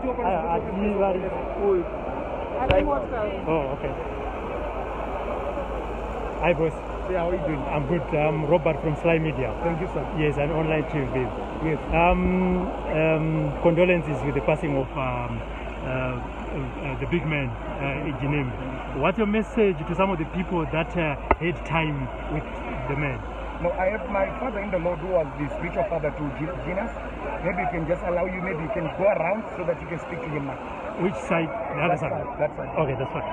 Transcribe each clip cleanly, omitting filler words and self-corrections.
Oh, okay. Hi, boss. Yeah, how are you doing? I'm good. I'm Robert from SlyMedia. Thank you, sir. Yes, an online TV. Yes. Condolences with the passing of the big man, Ginimbi. What's your message to some of the people that had time with the man? No, I have my father in the Lord who was the spiritual father to Genus. Maybe you can just allow you, maybe you can go around so that you can speak to him now. Which side? The other side? That side. Okay, that's fine.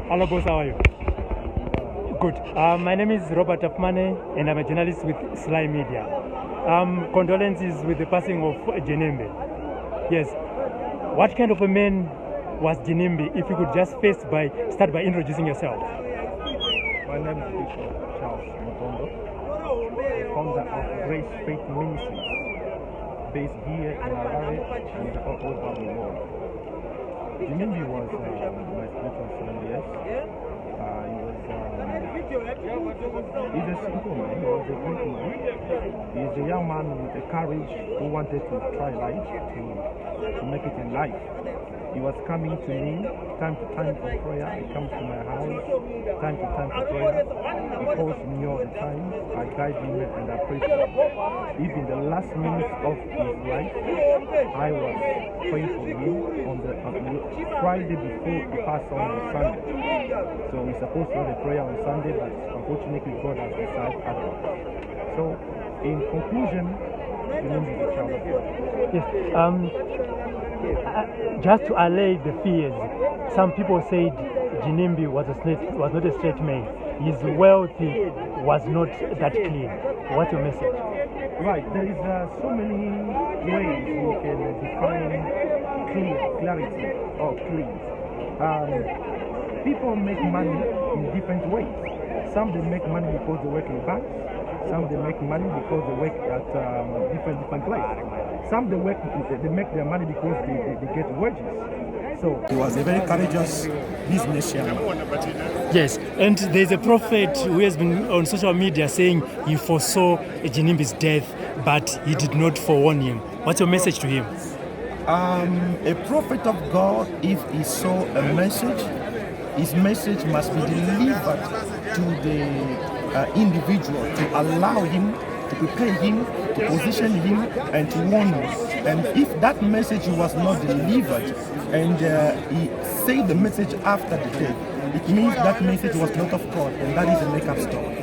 Hello, boss. How are you? Good. My name is Robert Afmane, and I'm a journalist with SlyMedia. Condolences with the passing of Ginimbi. Yes. What kind of a man was Ginimbi? If you could just start by introducing yourself. My name is Bishop Charles Mutombo, founder of Grace Faith Ministries, based here in Harare and all over the world. Ginimbi was my spiritual son, yes. He's a simple man, he was a good man. He's a young man with a courage who wanted to try life, to make it in life. He was coming to me time to time for prayer. He comes to my house time to time for prayer. He calls me all the time. I guide him and I pray for him. Even the last minutes of his life, I was praying for him on the Friday before he passed on Sunday. So we're supposed to have a prayer on Sunday, but unfortunately God has decided otherwise. So in conclusion, Ginimbi is a child of God. Yes. Just to allay the fears, some people said Ginimbi was not a straight man. His wealth was not that clean. What's your message? Right, there is so many ways we can define clarity or clean. People make money in different ways. Some they make money because they work in banks. Some they make money because they work at different places. Some they make their money because they get wages. So he was a very courageous businessman. Yes, and there's a prophet who has been on social media saying he foresaw Ginimbi's death, but he did not forewarn him. What's your message to him? A prophet of God, if he saw a message, his message must be delivered to the individual to allow him, to prepare him, to position him, and to warn him. And if that message was not delivered and he said the message after the death, it means that message was not of God, and that is a make-up story.